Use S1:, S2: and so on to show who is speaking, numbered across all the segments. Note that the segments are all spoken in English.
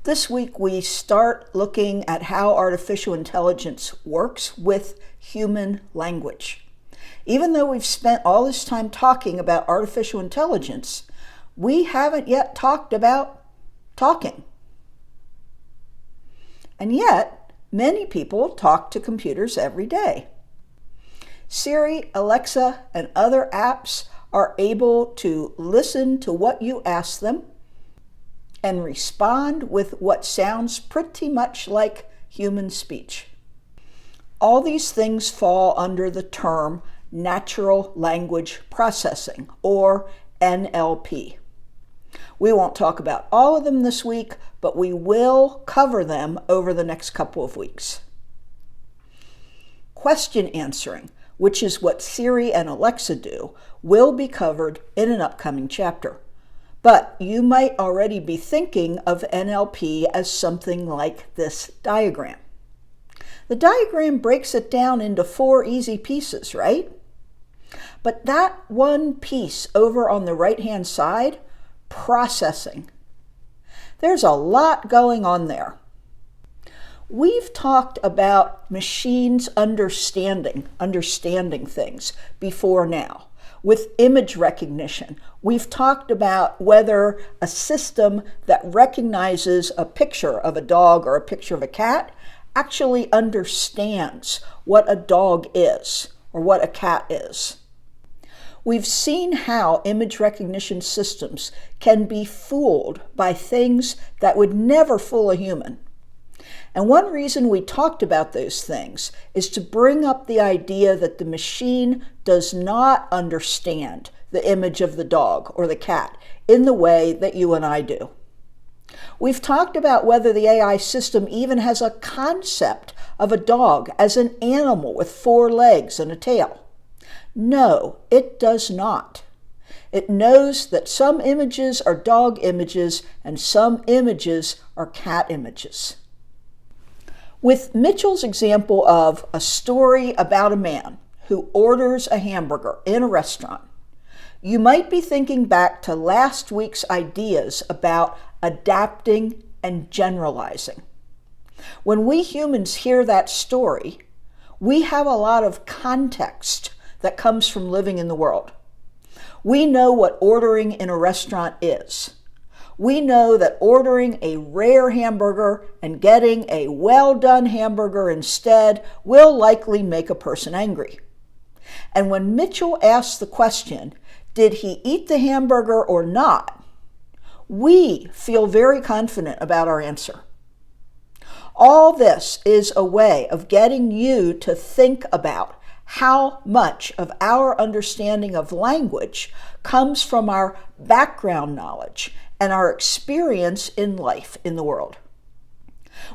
S1: This week we start looking at how artificial intelligence works with human language. Even though we've spent all this time talking about artificial intelligence, we haven't yet talked about talking. And yet, many people talk to computers every day. Siri, Alexa, and other apps are able to listen to what you ask them and respond with what sounds pretty much like human speech. All these things fall under the term natural language processing, or NLP. We won't talk about all of them this week, but we will cover them over the next couple of weeks. Question answering, which is what Siri and Alexa do, will be covered in an upcoming chapter. But you might already be thinking of NLP as something like this diagram. The diagram breaks it down into 4 easy pieces, right? But that one piece over on the right-hand side, processing, there's a lot going on there. We've talked about machines understanding things before now. With image recognition, we've talked about whether a system that recognizes a picture of a dog or a picture of a cat actually understands what a dog is or what a cat is. We've seen how image recognition systems can be fooled by things that would never fool a human. And one reason we talked about those things is to bring up the idea that the machine does not understand the image of the dog or the cat in the way that you and I do. We've talked about whether the AI system even has a concept of a dog as an animal with 4 legs and a tail. No, it does not. It knows that some images are dog images and some images are cat images. With Mitchell's example of a story about a man who orders a hamburger in a restaurant, you might be thinking back to last week's ideas about adapting and generalizing. When we humans hear that story, we have a lot of context that comes from living in the world. We know what ordering in a restaurant is. We know that ordering a rare hamburger and getting a well-done hamburger instead will likely make a person angry. And when Mitchell asks the question, did he eat the hamburger or not, we feel very confident about our answer. All this is a way of getting you to think about how much of our understanding of language comes from our background knowledge and our experience in life in the world.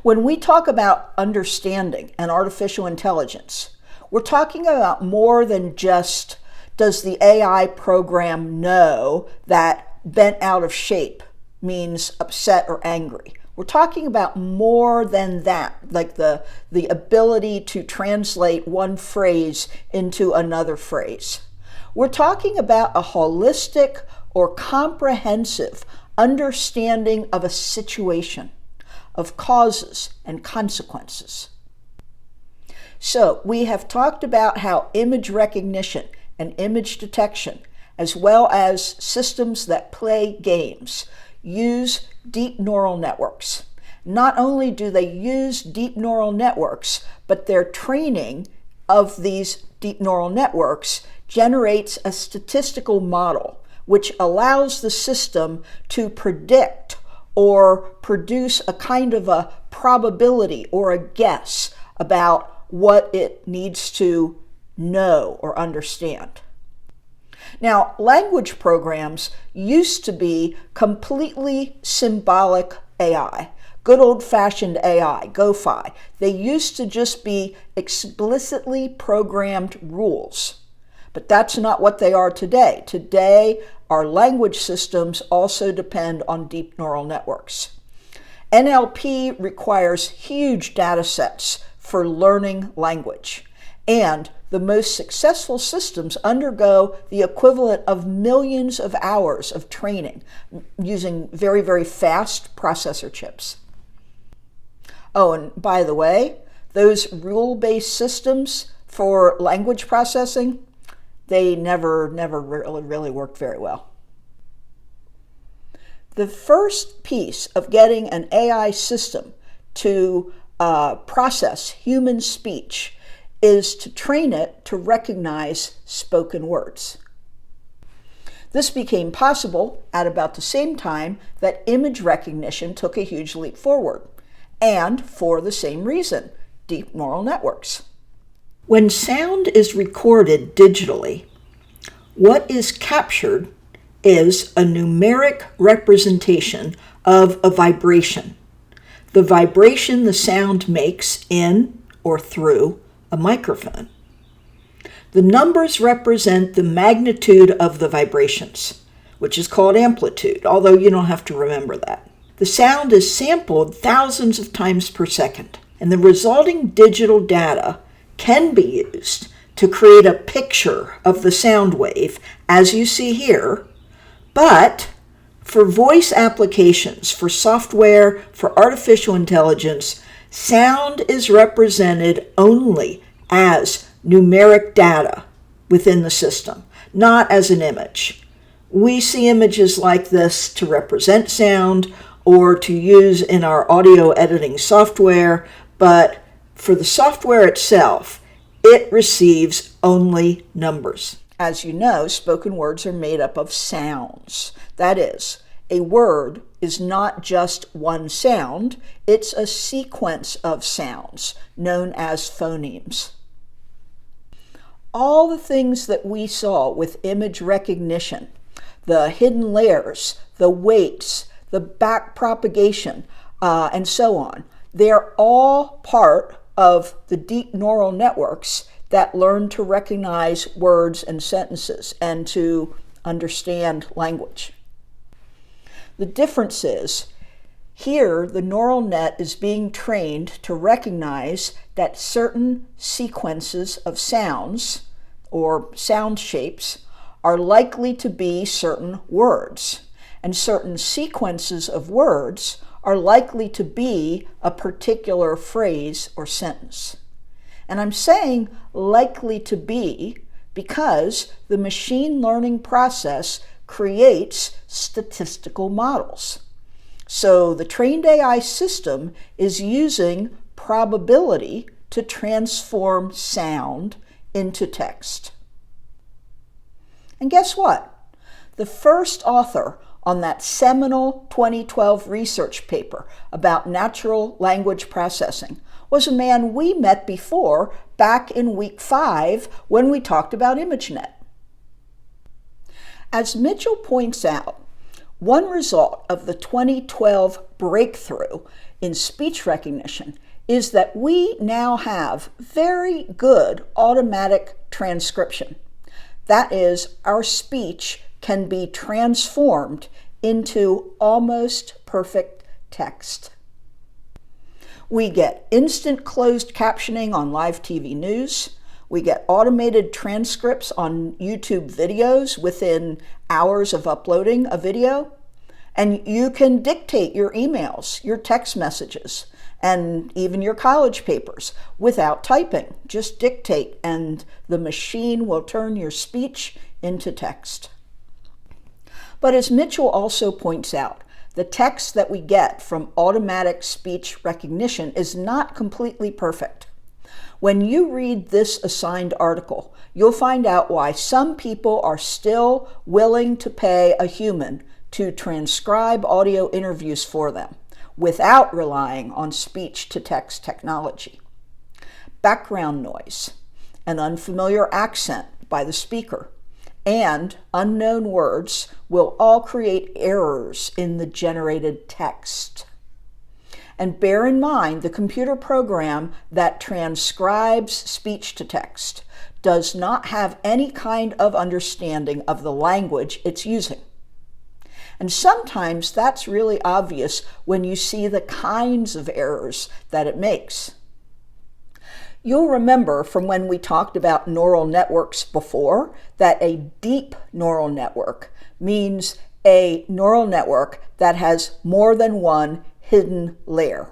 S1: When we talk about understanding and artificial intelligence, we're talking about more than just, does the AI program know that bent out of shape means upset or angry? We're talking about more than that, like the ability to translate one phrase into another phrase. We're talking about a holistic or comprehensive understanding of a situation, of causes and consequences. So we have talked about how image recognition and image detection, as well as systems that play games, use deep neural networks. Not only do they use deep neural networks, but their training of these deep neural networks generates a statistical model which allows the system to predict or produce a kind of a probability or a guess about what it needs to know or understand. Now, language programs used to be completely symbolic AI, good old-fashioned AI, GoFi. They used to just be explicitly programmed rules. But that's not what they are today. Today, our language systems also depend on deep neural networks. NLP requires huge data sets for learning language, and the most successful systems undergo the equivalent of millions of hours of training using very, very fast processor chips. Oh, and by the way, those rule-based systems for language processing, they never really worked very well. The first piece of getting an AI system to process human speech is to train it to recognize spoken words. This became possible at about the same time that image recognition took a huge leap forward, and for the same reason, deep neural networks. When sound is recorded digitally, what is captured is a numeric representation of a vibration, the vibration the sound makes in or through a microphone. The numbers represent the magnitude of the vibrations, which is called amplitude, although you don't have to remember that. The sound is sampled thousands of times per second, and the resulting digital data can be used to create a picture of the sound wave, as you see here, but for voice applications, for software, for artificial intelligence, sound is represented only as numeric data within the system, not as an image. We see images like this to represent sound or to use in our audio editing software, but for the software itself, it receives only numbers. As you know, spoken words are made up of sounds. That is, a word is not just one sound, it's a sequence of sounds known as phonemes. All the things that we saw with image recognition, the hidden layers, the weights, the back propagation, and so on, they're all part of the deep neural networks that learn to recognize words and sentences and to understand language. The difference is, here the neural net is being trained to recognize that certain sequences of sounds, or sound shapes, are likely to be certain words, and certain sequences of words are likely to be a particular phrase or sentence. And I'm saying likely to be because the machine learning process creates statistical models. So the trained AI system is using probability to transform sound into text. And guess what? The first author on that seminal 2012 research paper about natural language processing was a man we met before back in week 5 when we talked about ImageNet. As Mitchell points out, one result of the 2012 breakthrough in speech recognition is that we now have very good automatic transcription. That is, our speech can be transformed into almost perfect text. We get instant closed captioning on live TV news. We get automated transcripts on YouTube videos within hours of uploading a video. And you can dictate your emails, your text messages, and even your college papers without typing. Just dictate, and the machine will turn your speech into text. But as Mitchell also points out, the text that we get from automatic speech recognition is not completely perfect. When you read this assigned article, you'll find out why some people are still willing to pay a human to transcribe audio interviews for them without relying on speech-to-text technology. Background noise, an unfamiliar accent by the speaker, and unknown words will all create errors in the generated text. And bear in mind, the computer program that transcribes speech to text does not have any kind of understanding of the language it's using. And sometimes that's really obvious when you see the kinds of errors that it makes. You'll remember from when we talked about neural networks before that a deep neural network means a neural network that has more than one hidden layer.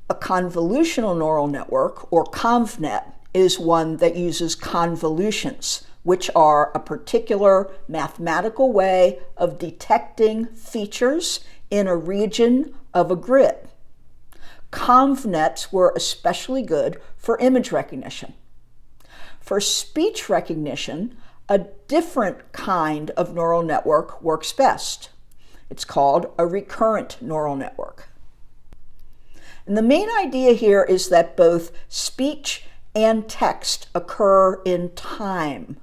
S1: A convolutional neural network, or ConvNet, is one that uses convolutions, which are a particular mathematical way of detecting features in a region of a grid. ConvNets were especially good for image recognition. For speech recognition, a different kind of neural network works best. It's called a recurrent neural network. And the main idea here is that both speech and text occur in time.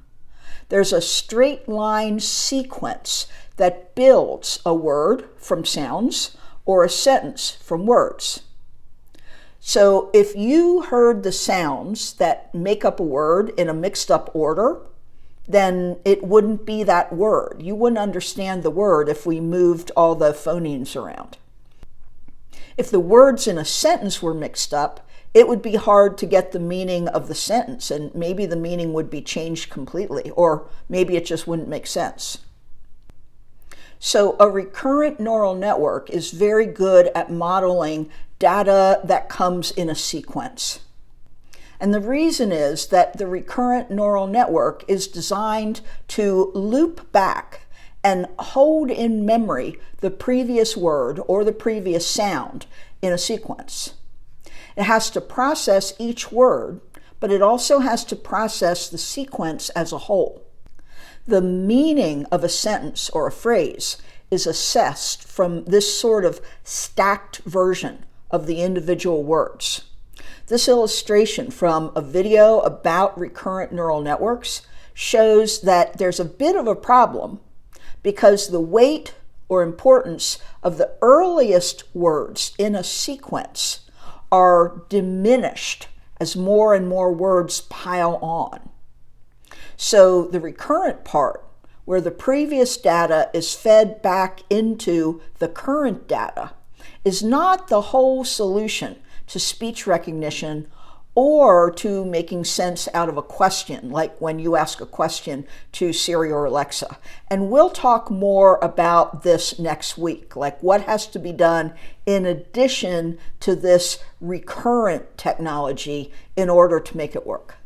S1: There's a straight line sequence that builds a word from sounds or a sentence from words. So if you heard the sounds that make up a word in a mixed up order, then it wouldn't be that word. You wouldn't understand the word if we moved all the phonemes around. If the words in a sentence were mixed up, it would be hard to get the meaning of the sentence, and maybe the meaning would be changed completely, or maybe it just wouldn't make sense. So a recurrent neural network is very good at modeling data that comes in a sequence. And the reason is that the recurrent neural network is designed to loop back and hold in memory the previous word or the previous sound in a sequence. It has to process each word, but it also has to process the sequence as a whole. The meaning of a sentence or a phrase is assessed from this sort of stacked version of the individual words. This illustration from a video about recurrent neural networks shows that there's a bit of a problem because the weight or importance of the earliest words in a sequence are diminished as more and more words pile on. So the recurrent part, where the previous data is fed back into the current data, is not the whole solution to speech recognition or to making sense out of a question, like when you ask a question to Siri or Alexa. And we'll talk more about this next week, like what has to be done in addition to this recurrent technology in order to make it work.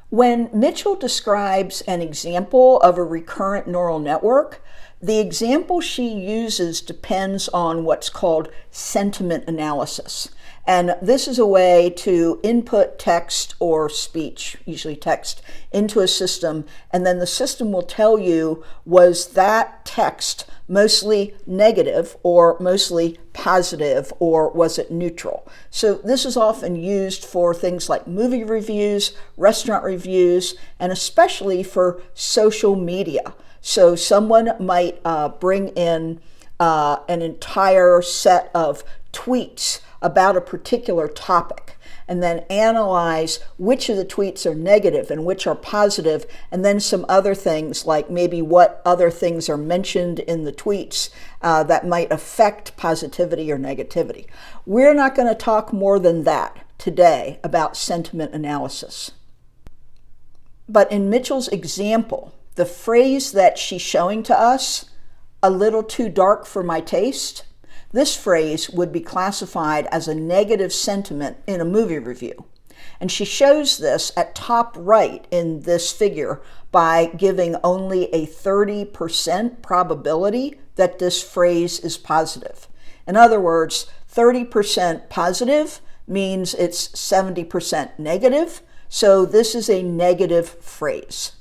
S1: When Mitchell describes an example of a recurrent neural network, the example she uses depends on what's called sentiment analysis. And this is a way to input text or speech, usually text, into a system, and then the system will tell you, was that text mostly negative or mostly positive, or was it neutral? So this is often used for things like movie reviews, restaurant reviews, and especially for social media. So someone might bring in an entire set of tweets about a particular topic, and then analyze which of the tweets are negative and which are positive, and then some other things like maybe what other things are mentioned in the tweets that might affect positivity or negativity. We're not going to talk more than that today about sentiment analysis. But in Mitchell's example, the phrase that she's showing to us, "a little too dark for my taste," this phrase would be classified as a negative sentiment in a movie review. And she shows this at top right in this figure by giving only a 30% probability that this phrase is positive. In other words, 30% positive means it's 70% negative, so this is a negative phrase.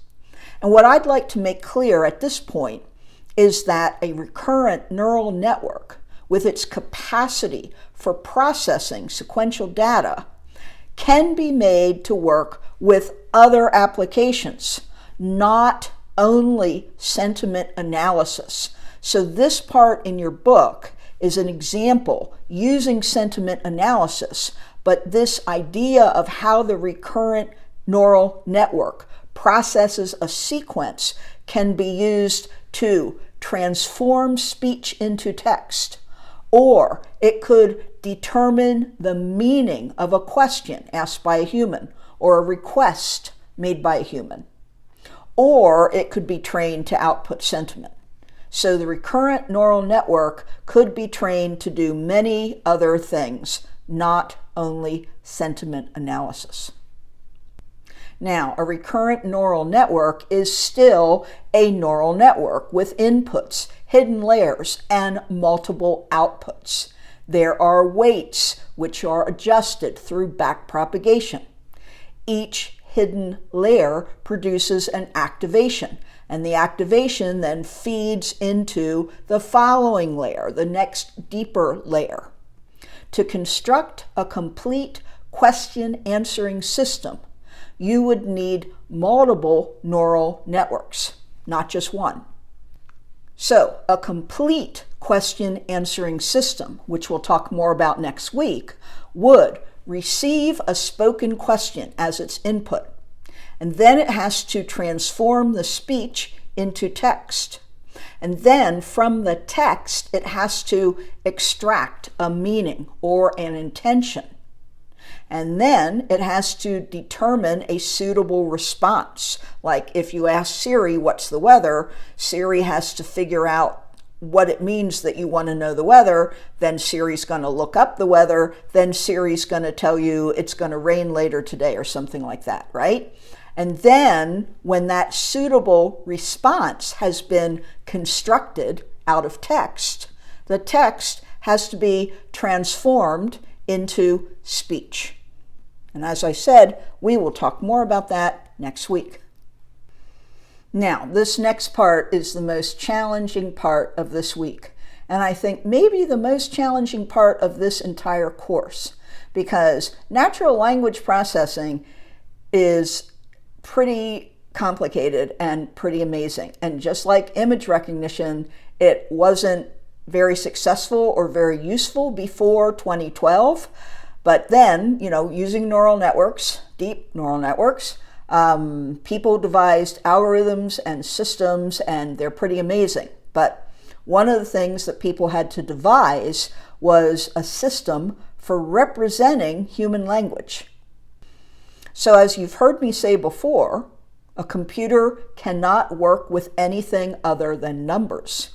S1: And what I'd like to make clear at this point is that a recurrent neural network, with its capacity for processing sequential data, can be made to work with other applications, not only sentiment analysis. So this part in your book is an example using sentiment analysis, but this idea of how the recurrent neural network processes a sequence can be used to transform speech into text, or it could determine the meaning of a question asked by a human or a request made by a human, or it could be trained to output sentiment. So the recurrent neural network could be trained to do many other things not only sentiment analysis. Now, a recurrent neural network is still a neural network with inputs, hidden layers, and multiple outputs. There are weights which are adjusted through backpropagation. Each hidden layer produces an activation, and the activation then feeds into the following layer, the next deeper layer. To construct a complete question answering system, you would need multiple neural networks, not just one. So, a complete question answering system, which we'll talk more about next week, would receive a spoken question as its input, and then it has to transform the speech into text. And then from the text, it has to extract a meaning or an intention. And then it has to determine a suitable response. Like if you ask Siri, what's the weather? Siri has to figure out what it means that you want to know the weather. Then Siri's going to look up the weather. Then Siri's going to tell you it's going to rain later today or something like that, right? And then when that suitable response has been constructed out of text, the text has to be transformed into speech. And as I said, we will talk more about that next week. Now, this next part is the most challenging part of this week, and I think maybe the most challenging part of this entire course, because natural language processing is pretty complicated and pretty amazing. And just like image recognition, it wasn't very successful or very useful before 2012. But then, using neural networks, deep neural networks, people devised algorithms and systems, and they're pretty amazing. But one of the things that people had to devise was a system for representing human language. So as you've heard me say before, a computer cannot work with anything other than numbers.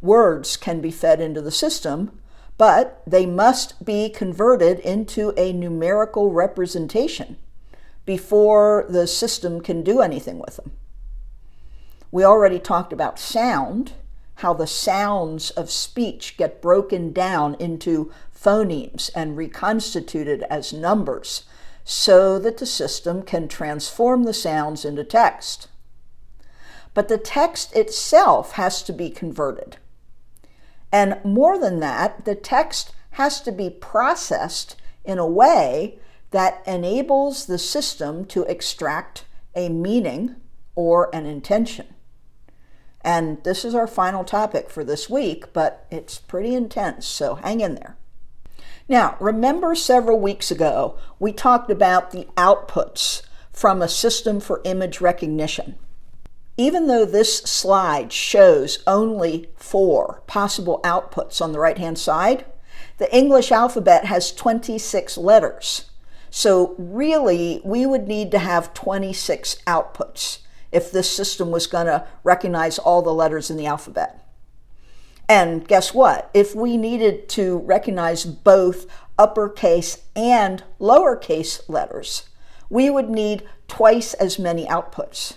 S1: Words can be fed into the system, but they must be converted into a numerical representation before the system can do anything with them. We already talked about sound, how the sounds of speech get broken down into phonemes and reconstituted as numbers so that the system can transform the sounds into text. But the text itself has to be converted. And more than that, the text has to be processed in a way that enables the system to extract a meaning or an intention. And this is our final topic for this week, but it's pretty intense, so hang in there. Now, remember several weeks ago, we talked about the outputs from a system for image recognition. Even though this slide shows only 4 possible outputs on the right-hand side, the English alphabet has 26 letters. So really, we would need to have 26 outputs if this system was going to recognize all the letters in the alphabet. And guess what? If we needed to recognize both uppercase and lowercase letters, we would need twice as many outputs.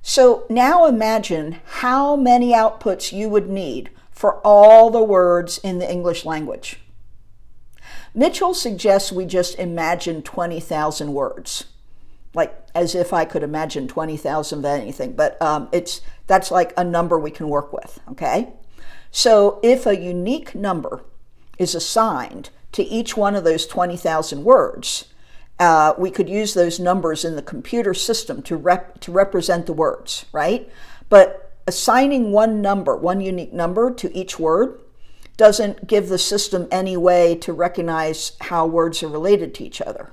S1: So now imagine how many outputs you would need for all the words in the English language. Mitchell suggests we just imagine 20,000 words, like as if I could imagine 20,000 of anything, but that's like a number we can work with, okay? So if a unique number is assigned to each one of those 20,000 words, we could use those numbers in the computer system to represent the words, right? But assigning one unique number to each word doesn't give the system any way to recognize how words are related to each other.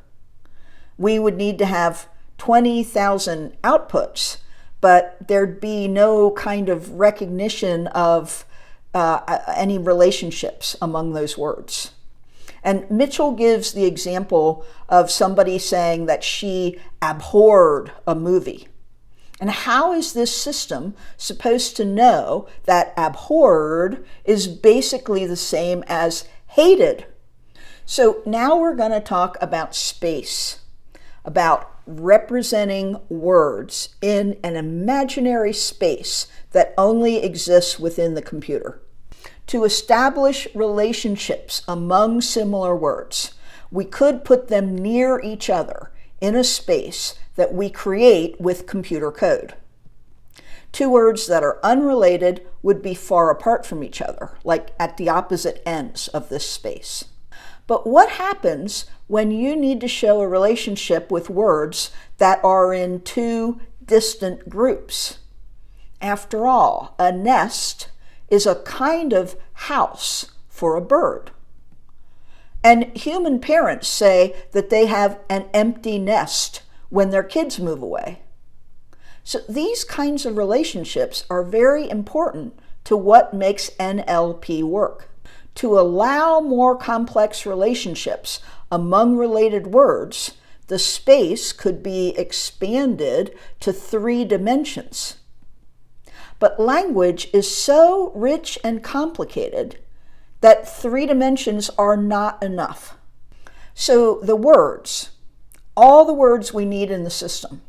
S1: We would need to have 20,000 outputs, but there'd be no kind of recognition of any relationships among those words. And Mitchell gives the example of somebody saying that she abhorred a movie. And how is this system supposed to know that abhorred is basically the same as hated? So now we're going to talk about space, about representing words in an imaginary space that only exists within the computer. To establish relationships among similar words, we could put them near each other in a space that we create with computer code. Two words that are unrelated would be far apart from each other, like at the opposite ends of this space. But what happens when you need to show a relationship with words that are in two distant groups? After all, a nest is a kind of house for a bird. And human parents say that they have an empty nest when their kids move away. So these kinds of relationships are very important to what makes NLP work. To allow more complex relationships among related words, the space could be expanded to 3 dimensions. But language is so rich and complicated that 3 dimensions are not enough. So the words, all the words we need in the system,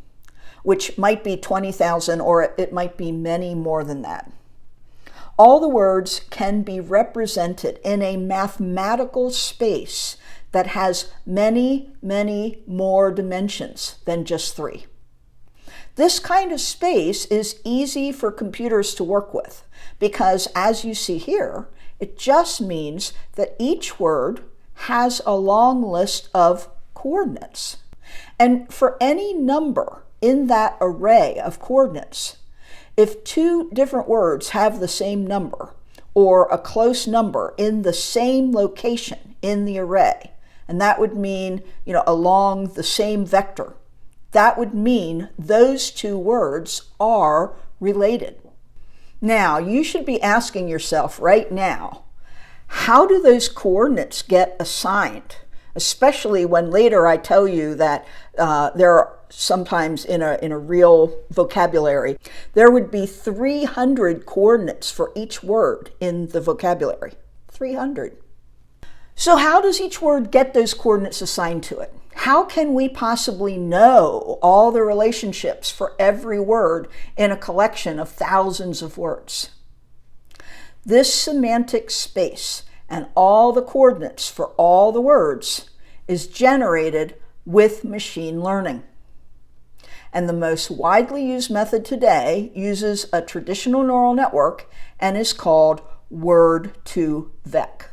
S1: which might be 20,000 or it might be many more than that. All the words can be represented in a mathematical space that has many, many more dimensions than just 3. This kind of space is easy for computers to work with because, as you see here, it just means that each word has a long list of coordinates. And for any number in that array of coordinates, if 2 different words have the same number or a close number in the same location in the array, and that would mean, along the same vector, that would mean those 2 words are related. Now, you should be asking yourself right now, how do those coordinates get assigned? Especially when later I tell you that there are sometimes in a real vocabulary, there would be 300 coordinates for each word in the vocabulary. 300. So how does each word get those coordinates assigned to it? How can we possibly know all the relationships for every word in a collection of thousands of words? This semantic space and all the coordinates for all the words is generated with machine learning. And the most widely used method today uses a traditional neural network and is called word-to-vec.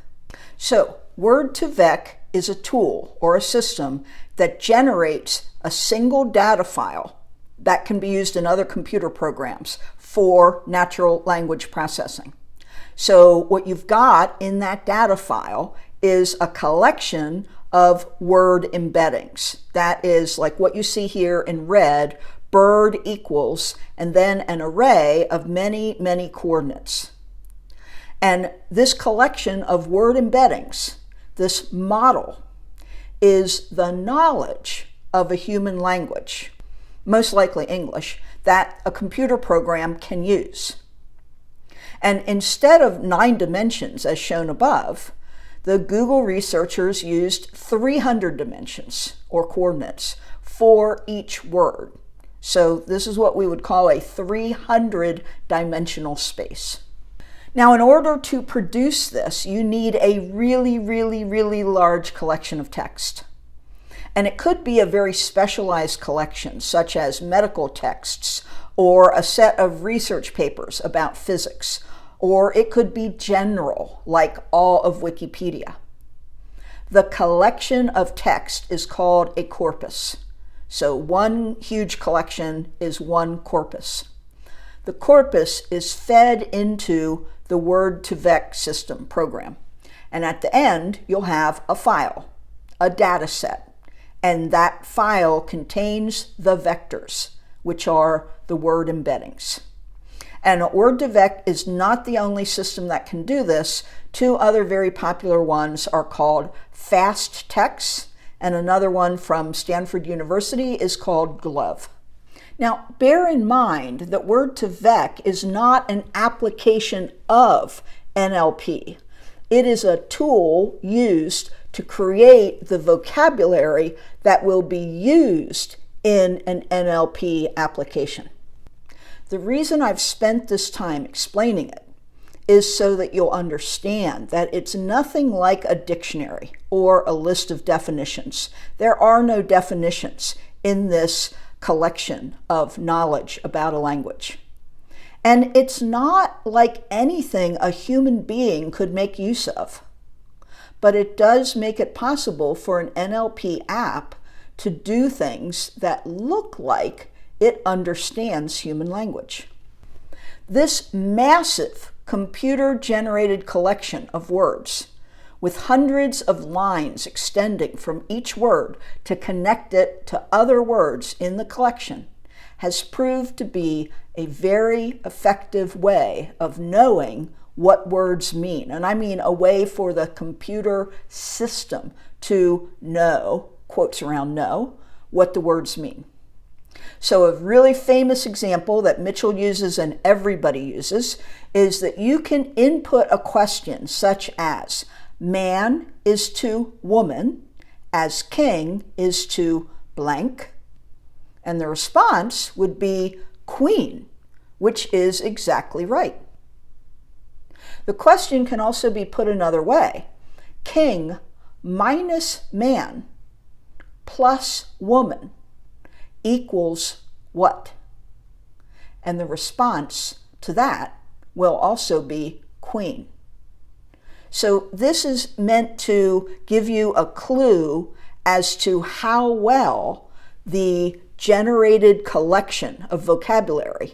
S1: So word-to-vec is a tool or a system that generates a single data file that can be used in other computer programs for natural language processing. So what you've got in that data file is a collection of word embeddings. That is like what you see here in red, bird equals, and then an array of many, many coordinates. And this collection of word embeddings, this model, is the knowledge of a human language, most likely English, that a computer program can use. And instead of 9 dimensions as shown above, the Google researchers used 300 dimensions or coordinates for each word. So this is what we would call a 300-dimensional space. Now, in order to produce this, you need a really, really, really large collection of text. And it could be a very specialized collection, such as medical texts or a set of research papers about physics, or it could be general, like all of Wikipedia. The collection of text is called a corpus. So one huge collection is one corpus. The corpus is fed into the word-to-vec system program. And at the end, you'll have a file, a data set. And that file contains the vectors, which are the word embeddings. And word2vec is not the only system that can do this. 2 other very popular ones are called fast text, and another one from Stanford University is called GLOVE. Now, bear in mind that word2vec is not an application of NLP. It is a tool used to create the vocabulary that will be used in an NLP application. The reason I've spent this time explaining it is so that you'll understand that it's nothing like a dictionary or a list of definitions. There are no definitions in this collection of knowledge about a language. And it's not like anything a human being could make use of. But it does make it possible for an NLP app to do things that look like it understands human language. This massive computer-generated collection of words, with hundreds of lines extending from each word to connect it to other words in the collection, has proved to be a very effective way of knowing what words mean. And I mean a way for the computer system to know, quotes around know, what the words mean. So a really famous example that Mitchell uses and everybody uses is that you can input a question such as, man is to woman, as king is to blank, and the response would be queen, which is exactly right. The question can also be put another way. King minus man plus woman equals what? And the response to that will also be queen. So this is meant to give you a clue as to how well the generated collection of vocabulary,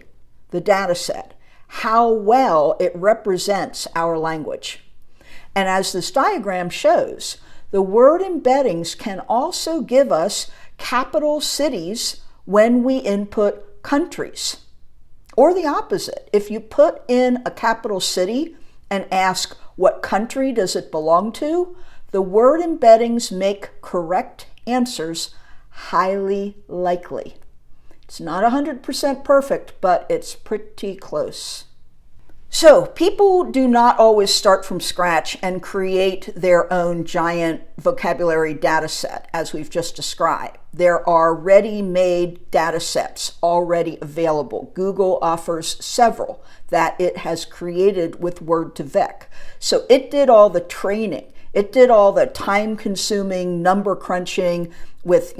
S1: the data set, how well it represents our language. And as this diagram shows, the word embeddings can also give us capital cities when we input countries. Or the opposite. If you put in a capital city and ask what country does it belong to, the word embeddings make correct answers highly likely. It's not 100% perfect, but it's pretty close. So people do not always start from scratch and create their own giant vocabulary data set, as we've just described. There are ready-made data sets already available. Google offers several that it has created with Word2Vec. So it did all the training. It did all the time-consuming number crunching with,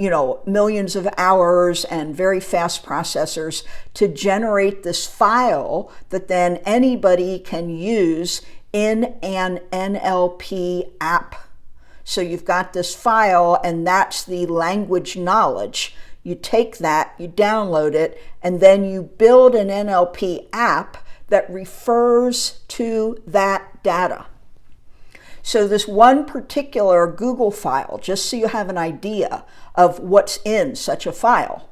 S1: millions of hours and very fast processors to generate this file that then anybody can use in an NLP app. So you've got this file, and that's the language knowledge. You take that, you download it, and then you build an NLP app that refers to that data. So this one particular Google file, just so you have an idea of what's in such a file,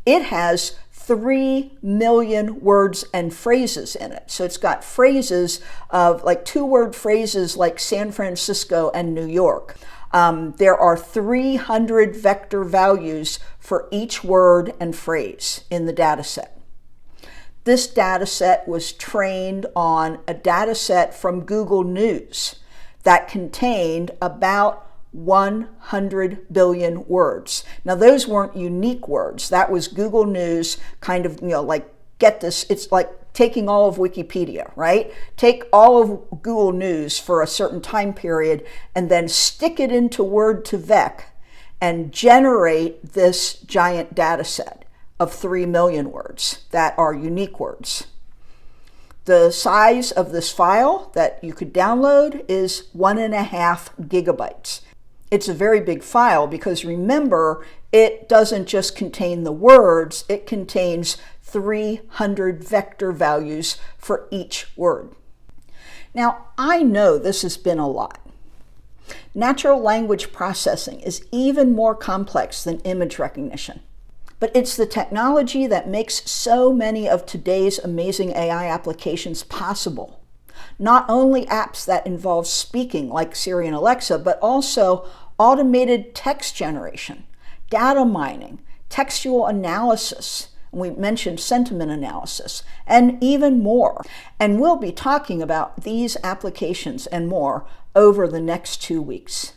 S1: it has 3 million words and phrases in it. So it's got phrases of like 2-word phrases like San Francisco and New York. There are 300 vector values for each word and phrase in the data set. This data set was trained on a data set from Google News that contained about 100 billion words. Now, those weren't unique words. That was Google News kind of, get this, it's like taking all of Wikipedia, right? Take all of Google News for a certain time period and then stick it into Word2Vec and generate this giant data set of 3 million words that are unique words. The size of this file that you could download is 1.5 gigabytes. It's a very big file because remember, it doesn't just contain the words, it contains 300 vector values for each word. Now, I know this has been a lot. Natural language processing is even more complex than image recognition. But it's the technology that makes so many of today's amazing AI applications possible. Not only apps that involve speaking like Siri and Alexa, but also automated text generation, data mining, textual analysis, We mentioned sentiment analysis, and even more. And we'll be talking about these applications and more over the next 2 weeks.